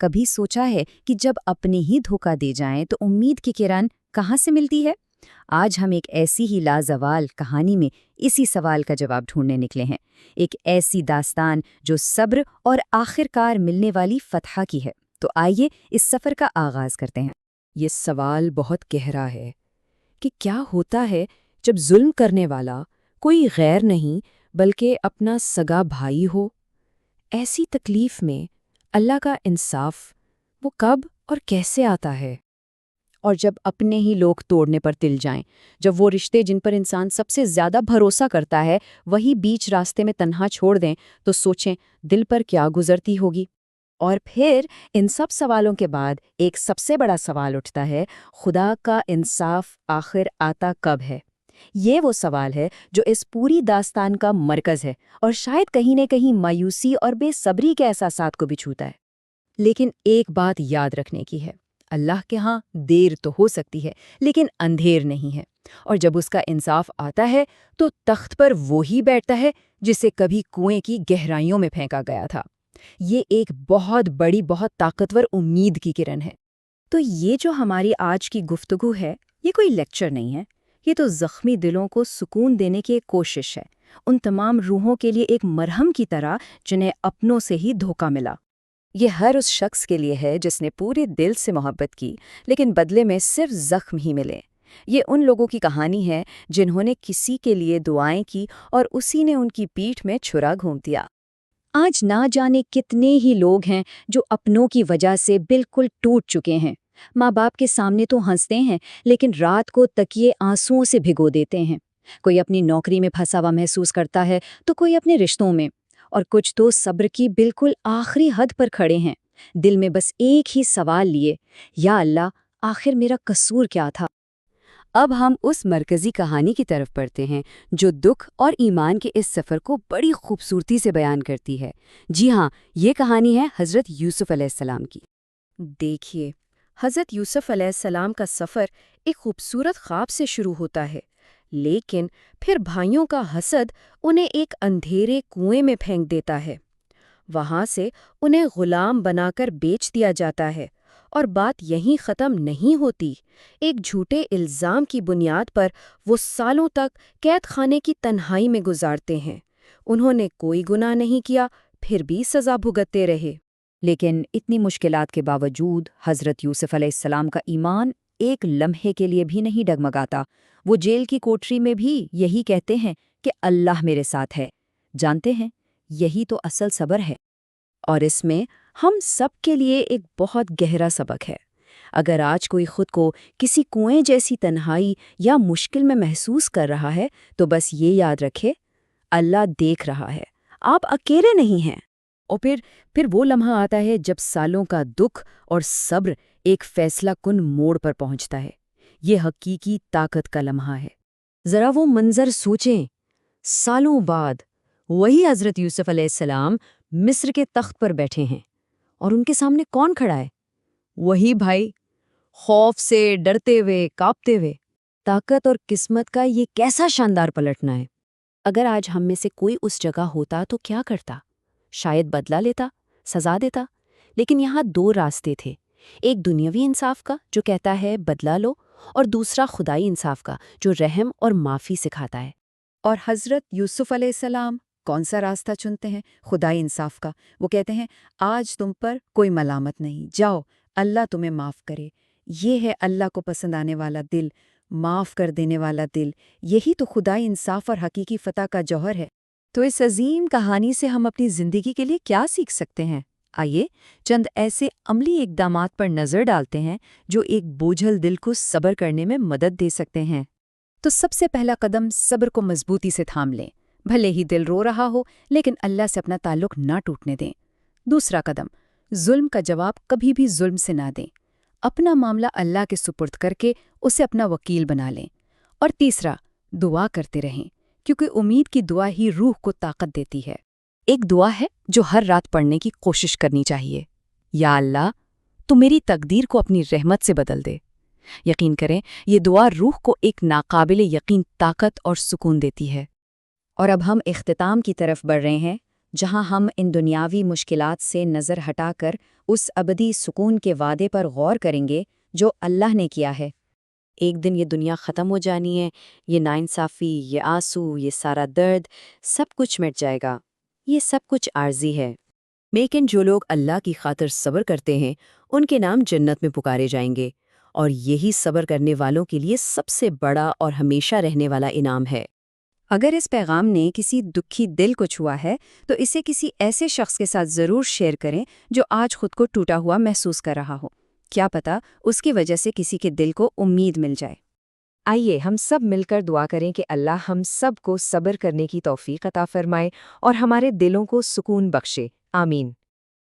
کبھی سوچا ہے کہ جب اپنے ہی دھوکہ دے جائیں تو امید کی کرن کہاں سے ملتی ہے؟ آج ہم ایک ایسی ہی لازوال کہانی میں اسی سوال کا جواب ڈھونڈنے نکلے ہیں، ایک ایسی داستان جو صبر اور آخرکار ملنے والی فتح کی ہے۔ تو آئیے اس سفر کا آغاز کرتے ہیں۔ یہ سوال بہت گہرا ہے کہ کیا ہوتا ہے جب ظلم کرنے والا کوئی غیر نہیں بلکہ اپنا سگا بھائی ہو؟ ایسی تکلیف میں اللہ کا انصاف وہ کب اور کیسے آتا ہے؟ اور جب اپنے ہی لوگ توڑنے پر تل جائیں، جب وہ رشتے جن پر انسان سب سے زیادہ بھروسہ کرتا ہے وہی بیچ راستے میں تنہا چھوڑ دیں، تو سوچیں دل پر کیا گزرتی ہوگی۔ اور پھر ان سب سوالوں کے بعد ایک سب سے بڑا سوال اٹھتا ہے، خدا کا انصاف آخر آتا کب ہے؟ یہ وہ سوال ہے جو اس پوری داستان کا مرکز ہے اور شاید کہیں نہ کہیں مایوسی اور بے صبری کے احساسات کو بھی چھوتا ہے۔ لیکن ایک بات یاد رکھنے کی ہے، اللہ کے ہاں دیر تو ہو سکتی ہے لیکن اندھیر نہیں ہے، اور جب اس کا انصاف آتا ہے تو تخت پر وہی بیٹھتا ہے جسے کبھی کنویں کی گہرائیوں میں پھینکا گیا تھا۔ یہ ایک بہت بڑی، بہت طاقتور امید کی کرن ہے۔ تو یہ جو ہماری آج کی گفتگو ہے، یہ کوئی لیکچر نہیں ہے، یہ تو زخمی دلوں کو سکون دینے کی ایک کوشش ہے، ان تمام روحوں کے لیے ایک مرہم کی طرح جنہیں اپنوں سے ہی دھوکہ ملا۔ یہ ہر اس شخص کے لیے ہے جس نے پورے دل سے محبت کی لیکن بدلے میں صرف زخم ہی ملے۔ یہ ان لوگوں کی کہانی ہے جنہوں نے کسی کے لیے دعائیں کی اور اسی نے ان کی پیٹھ میں چھرا گھونپ دیا۔ آج نہ جانے کتنے ہی لوگ ہیں جو اپنوں کی وجہ سے بالکل ٹوٹ چکے ہیں۔ ماں باپ کے سامنے تو ہنستے ہیں لیکن رات کو تکیے آنسوؤں سے بھگو دیتے ہیں۔ کوئی اپنی نوکری میں پھنسا ہوا محسوس کرتا ہے تو کوئی اپنے رشتوں میں، اور کچھ تو صبر کی بالکل آخری حد پر کھڑے ہیں، دل میں بس ایک ہی سوال لیے، یا اللہ آخر میرا قصور کیا تھا؟ اب ہم اس مرکزی کہانی کی طرف پڑھتے ہیں جو دکھ اور ایمان کے اس سفر کو بڑی خوبصورتی سے بیان کرتی ہے۔ جی ہاں، یہ کہانی ہے حضرت یوسف علیہ السلام کی۔ دیکھیے، حضرت یوسف علیہ السلام کا سفر ایک خوبصورت خواب سے شروع ہوتا ہے، لیکن پھر بھائیوں کا حسد انہیں ایک اندھیرے کنویں میں پھینک دیتا ہے۔ وہاں سے انہیں غلام بنا کر بیچ دیا جاتا ہے، اور بات یہیں ختم نہیں ہوتی۔ ایک جھوٹے الزام کی بنیاد پر وہ سالوں تک قید خانے کی تنہائی میں گزارتے ہیں۔ انہوں نے کوئی گناہ نہیں کیا، پھر بھی سزا بھگتتے رہے۔ لیکن اتنی مشکلات کے باوجود حضرت یوسف علیہ السلام کا ایمان ایک لمحے کے لیے بھی نہیں ڈگمگاتا۔ وہ جیل کی کوٹری میں بھی یہی کہتے ہیں کہ اللہ میرے ساتھ ہے۔ جانتے ہیں، یہی تو اصل صبر ہے۔ اور اس میں ہم سب کے لیے ایک بہت گہرا سبق ہے۔ اگر آج کوئی خود کو کسی کنویں جیسی تنہائی یا مشکل میں محسوس کر رہا ہے تو بس یہ یاد رکھے، اللہ دیکھ رہا ہے، آپ اکیلے نہیں ہیں۔ اور پھر وہ لمحہ آتا ہے جب سالوں کا دکھ اور صبر ایک فیصلہ کن موڑ پر پہنچتا ہے۔ یہ حقیقی طاقت کا لمحہ ہے۔ ذرا وہ منظر سوچیں، سالوں بعد وہی حضرت یوسف علیہ السلام مصر کے تخت پر بیٹھے ہیں، اور ان کے سامنے کون کھڑا ہے؟ وہی بھائی، خوف سے ڈرتے ہوئے، کانپتے ہوئے۔ طاقت اور قسمت کا یہ کیسا شاندار پلٹنا ہے۔ اگر آج ہم میں سے کوئی اس جگہ ہوتا تو کیا کرتا؟ شاید بدلہ لیتا، سزا دیتا۔ لیکن یہاں دو راستے تھے، ایک دنیاوی انصاف کا جو کہتا ہے بدلہ لو، اور دوسرا خدائی انصاف کا جو رحم اور معافی سکھاتا ہے۔ اور حضرت یوسف علیہ السلام کون سا راستہ چنتے ہیں؟ خدائی انصاف کا۔ وہ کہتے ہیں آج تم پر کوئی ملامت نہیں، جاؤ، اللہ تمہیں معاف کرے۔ یہ ہے اللہ کو پسند آنے والا دل، معاف کر دینے والا دل۔ یہی تو خدائی انصاف اور حقیقی فتح کا جوہر ہے۔ تو اس عظیم کہانی سے ہم اپنی زندگی کے لیے کیا سیکھ سکتے ہیں؟ آئیے چند ایسے عملی اقدامات پر نظر ڈالتے ہیں جو ایک بوجھل دل کو صبر کرنے میں مدد دے سکتے ہیں۔ تو سب سے پہلا قدم، صبر کو مضبوطی سے تھام لیں، بھلے ہی دل رو رہا ہو لیکن اللہ سے اپنا تعلق نہ ٹوٹنے دیں۔ دوسرا قدم، ظلم کا جواب کبھی بھی ظلم سے نہ دیں، اپنا معاملہ اللہ کے سپرد کر کے اسے اپنا وکیل بنا لیں۔ اور تیسرا، دعا کرتے رہیں، کیونکہ امید کی دعا ہی روح کو طاقت دیتی ہے۔ ایک دعا ہے جو ہر رات پڑھنے کی کوشش کرنی چاہیے، یا اللہ تو میری تقدیر کو اپنی رحمت سے بدل دے۔ یقین کریں یہ دعا روح کو ایک ناقابل یقین طاقت اور سکون دیتی ہے۔ اور اب ہم اختتام کی طرف بڑھ رہے ہیں۔ جہاں ہم ان دنیاوی مشکلات سے نظر ہٹا کر اس ابدی سکون کے وعدے پر غور کریں گے جو اللہ نے کیا ہے۔ ایک دن یہ دنیا ختم ہو جانی ہے، یہ ناانصافی، یہ آنسو، یہ سارا درد، سب کچھ مٹ جائے گا۔ یہ سب کچھ عارضی ہے، لیکن جو لوگ اللہ کی خاطر صبر کرتے ہیں ان کے نام جنت میں پکارے جائیں گے، اور یہی صبر کرنے والوں کے لیے سب سے بڑا اور ہمیشہ رہنے والا انعام ہے۔ اگر اس پیغام نے کسی دکھی دل کو چھوا ہے تو اسے کسی ایسے شخص کے ساتھ ضرور شیئر کریں جو آج خود کو ٹوٹا ہوا محسوس کر رہا ہو۔ کیا پتہ اس کی وجہ سے کسی کے دل کو امید مل جائے۔ آئیے ہم سب مل کر دعا کریں کہ اللہ ہم سب کو صبر کرنے کی توفیق عطا فرمائے اور ہمارے دلوں کو سکون بخشے۔ آمین۔